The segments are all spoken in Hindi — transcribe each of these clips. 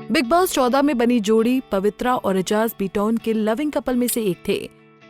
बिग बॉस 14 में बनी जोड़ी पवित्रा और एजाज बीटॉन के लविंग कपल में से एक थे,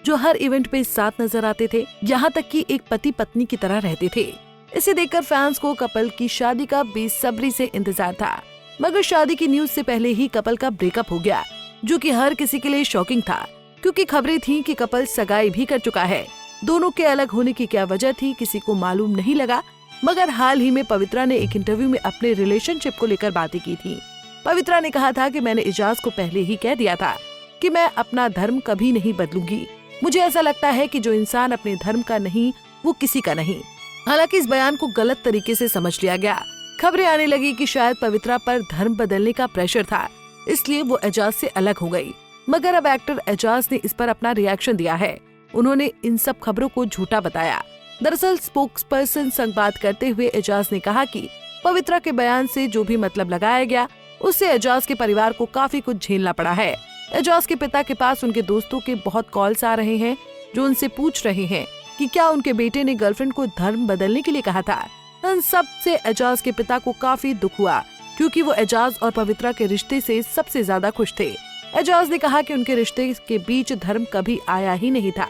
जो हर इवेंट पे साथ नजर आते थे, यहाँ तक कि एक पति पत्नी की तरह रहते थे। इसे देखकर फैंस को कपल की शादी का बेसब्री से इंतजार था, मगर शादी की न्यूज से पहले ही कपल का ब्रेकअप हो गया, जो कि हर किसी के लिए शॉकिंग था, क्योंकि खबरें थीं कि कपल सगाई भी कर चुका है। दोनों के अलग होने की क्या वजह थी, किसी को मालूम नहीं लगा, मगर हाल ही में पवित्रा ने एक इंटरव्यू में अपने रिलेशनशिप को लेकर बातें की थी। पवित्रा ने कहा था कि मैंने एजाज को पहले ही कह दिया था कि मैं अपना धर्म कभी नहीं बदलूंगी। मुझे ऐसा लगता है कि जो इंसान अपने धर्म का नहीं, वो किसी का नहीं। हालांकि इस बयान को गलत तरीके से समझ लिया गया। खबरें आने लगी कि शायद पवित्रा पर धर्म बदलने का प्रेशर था, इसलिए वो एजाज से अलग हो गई। मगर अब एक्टर एजाज ने इस पर अपना रिएक्शन दिया है। उन्होंने इन सब खबरों को झूठा बताया। दरअसल स्पोक्सपर्सन संग बात करते हुए एजाज ने कहा कि पवित्रा के बयान से जो भी मतलब लगाया गया, उससे एजाज के परिवार को काफी कुछ झेलना पड़ा है। एजाज के पिता के पास उनके दोस्तों के बहुत कॉल्स आ रहे हैं, जो उनसे पूछ रहे हैं कि क्या उनके बेटे ने गर्लफ्रेंड को धर्म बदलने के लिए कहा था। इन सब से एजाज के पिता को काफी दुख हुआ, क्योंकि वो एजाज और पवित्रा के रिश्ते से सबसे ज्यादा खुश थे। एजाज ने कहा कि उनके रिश्ते के बीच धर्म कभी आया ही नहीं था,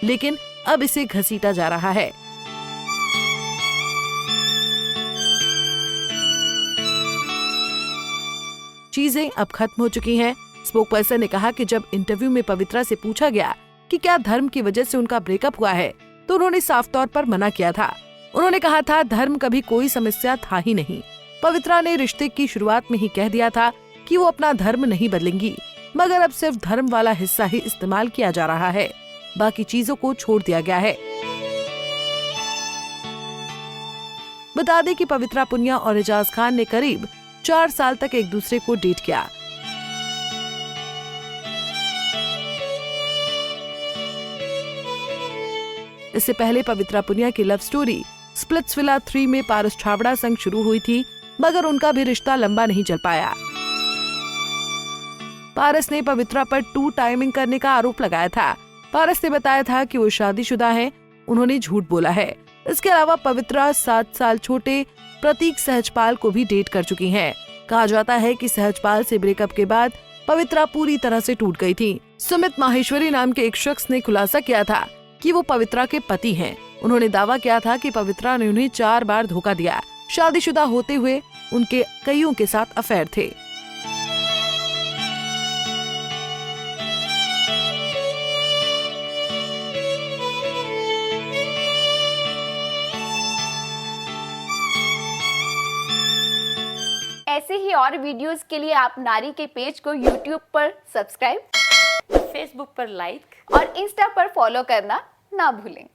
लेकिन अब इसे घसीटा जा रहा है। चीजें अब खत्म हो चुकी हैं। स्पोकपर्सन ने कहा कि जब इंटरव्यू में पवित्रा से पूछा गया कि क्या धर्म की वजह से उनका ब्रेकअप हुआ है, तो उन्होंने साफ तौर पर मना किया था। उन्होंने कहा था धर्म कभी कोई समस्या था ही नहीं। पवित्रा ने रिश्ते की शुरुआत में ही कह दिया था कि वो अपना धर्म नहीं बदलेंगी, मगर अब सिर्फ धर्म वाला हिस्सा ही इस्तेमाल किया जा रहा है, बाकी चीजों को छोड़ दिया गया है। बता दें कि पवित्रा पुनिया और एजाज खान ने करीब 4 साल तक एक दूसरे को डेट किया। इससे पहले पवित्रा पुनिया की लव स्टोरी स्प्लिट्सविला 3 में पारस छाबड़ा संग शुरू हुई थी, मगर उनका भी रिश्ता लंबा नहीं चल पाया। पारस ने पवित्रा पर 2 टाइमिंग करने का आरोप लगाया था। पारस ने बताया था कि वो शादीशुदा हैं, उन्होंने झूठ बोला है। इसके अलावा पवित्रा 7 साल छोटे प्रतीक सहजपाल को भी डेट कर चुकी हैं। कहा जाता है कि सहजपाल से ब्रेकअप के बाद पवित्रा पूरी तरह से टूट गई थी। सुमित माहेश्वरी नाम के एक शख्स ने खुलासा किया था कि वो पवित्रा के पति हैं। उन्होंने दावा किया था कि पवित्रा ने उन्हें 4 बार धोखा दिया। शादीशुदा होते हुए उनके कईयों के साथ अफेयर थे। ऐसे ही और वीडियोस के लिए आप नारी के पेज को YouTube पर सब्सक्राइब, फेसबुक पर लाइक और इंस्टा पर फॉलो करना ना भूलें।